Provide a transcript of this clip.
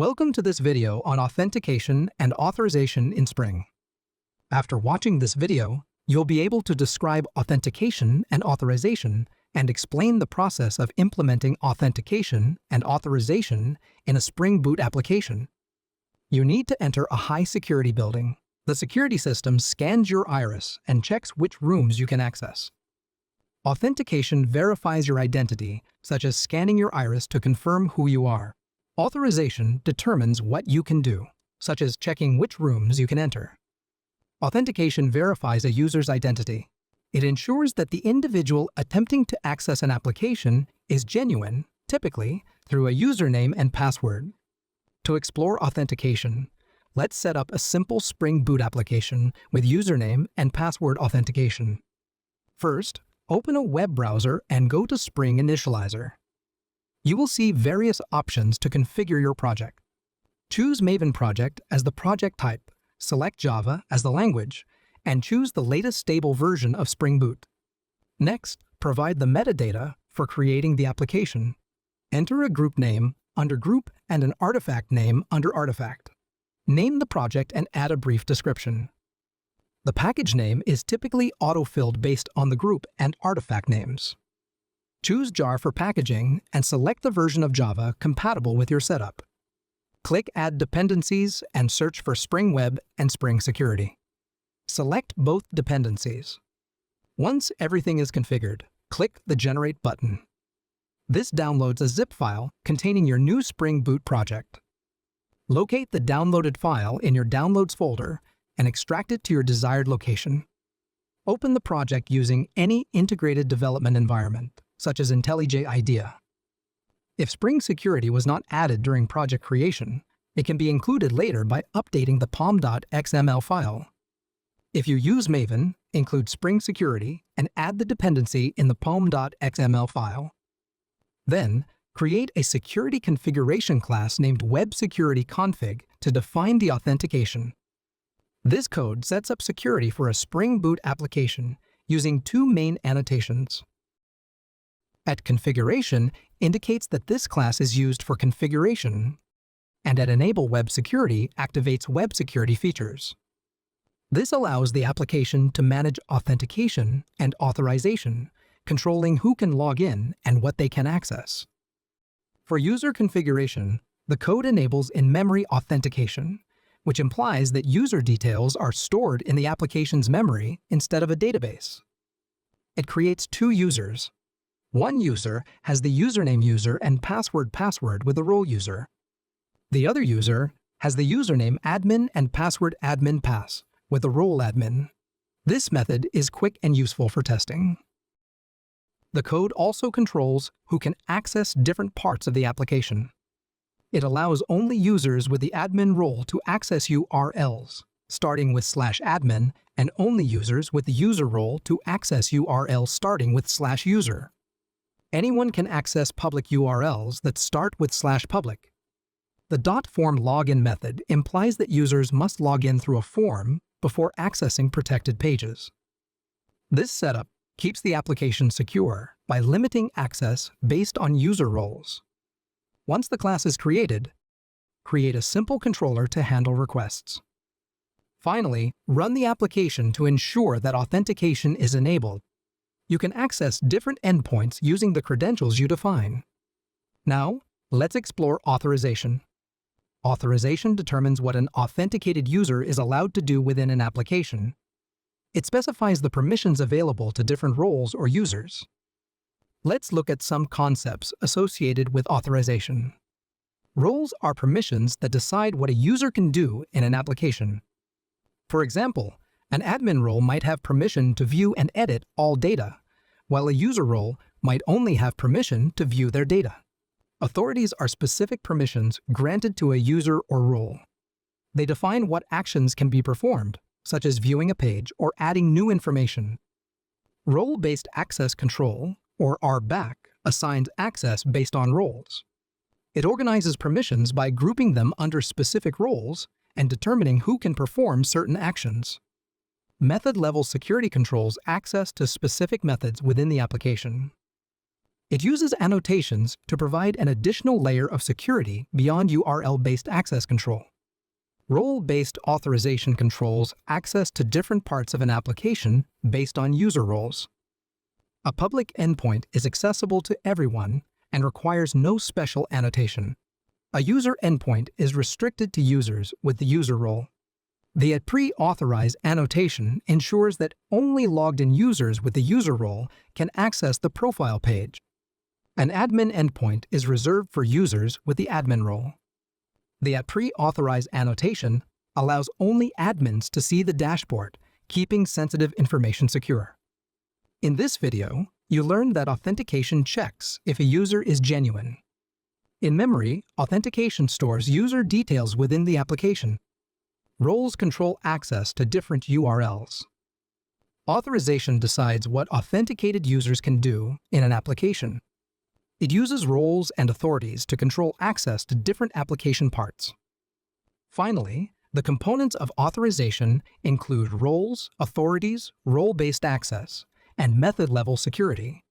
Welcome to this video on authentication and authorization in Spring. After watching this video, you'll be able to describe authentication and authorization and explain the process of implementing authentication and authorization in a Spring Boot application. You need to enter a high-security building. The security system scans your iris and checks which rooms you can access. Authentication verifies your identity, such as scanning your iris to confirm who you are. Authorization determines what you can do, such as checking which rooms you can enter. Authentication verifies a user's identity. It ensures that the individual attempting to access an application is genuine, typically through a username and password. To explore authentication, let's set up a simple Spring Boot application with username and password authentication. First, open a web browser and go to Spring Initializer. You will see various options to configure your project. Choose Maven Project as the project type, select Java as the language, and choose the latest stable version of Spring Boot. Next, provide the metadata for creating the application. Enter a group name under Group and an artifact name under Artifact. Name the project and add a brief description. The package name is typically auto-filled based on the group and artifact names. Choose jar for packaging and select the version of Java compatible with your setup. Click Add Dependencies and search for Spring Web and Spring Security. Select both dependencies. Once everything is configured, click the Generate button. This downloads a zip file containing your new Spring Boot project. Locate the downloaded file in your Downloads folder and extract it to your desired location. Open the project using any integrated development environment, such as IntelliJ IDEA. If Spring Security was not added during project creation, it can be included later by updating the pom.xml file. If you use Maven, include Spring Security and add the dependency in the pom.xml file. Then, create a security configuration class named Web Security Config to define the authentication. This code sets up security for a Spring Boot application using two main annotations. At configuration indicates that this class is used for configuration, and at enable web security activates web security features. This allows the application to manage authentication and authorization, controlling who can log in and what they can access. For user configuration, the code enables in-memory authentication, which implies that user details are stored in the application's memory instead of a database. It creates two users. One user has the username user and password with the role user. The other user has the username admin and password admin pass with the role admin. This method is quick and useful for testing. The code also controls who can access different parts of the application. It allows only users with the admin role to access URLs, starting with /admin, and only users with the user role to access URLs starting with /user. Anyone can access public URLs that start with /public. The .form login method implies that users must log in through a form before accessing protected pages. This setup keeps the application secure by limiting access based on user roles. Once the class is created, create a simple controller to handle requests. Finally, run the application to ensure that authentication is enabled. You can access different endpoints using the credentials you define. Now, let's explore authorization. Authorization determines what an authenticated user is allowed to do within an application. It specifies the permissions available to different roles or users. Let's look at some concepts associated with authorization. Roles are permissions that decide what a user can do in an application. For example, an admin role might have permission to view and edit all data, while a user role might only have permission to view their data. Authorities are specific permissions granted to a user or role. They define what actions can be performed, such as viewing a page or adding new information. Role-based access control, or RBAC, assigns access based on roles. It organizes permissions by grouping them under specific roles and determining who can perform certain actions. Method-level security controls access to specific methods within the application. It uses annotations to provide an additional layer of security beyond URL-based access control. Role-based authorization controls access to different parts of an application based on user roles. A public endpoint is accessible to everyone and requires no special annotation. A user endpoint is restricted to users with the user role. The pre-authorize annotation ensures that only logged-in users with the user role can access the profile page. An admin endpoint is reserved for users with the admin role. The pre-authorize annotation allows only admins to see the dashboard, keeping sensitive information secure. In this video, you learned that authentication checks if a user is genuine. In memory, authentication stores user details within the application. Roles control access to different URLs. Authorization decides what authenticated users can do in an application. It uses roles and authorities to control access to different application parts. Finally, the components of authorization include roles, authorities, role-based access, and method-level security.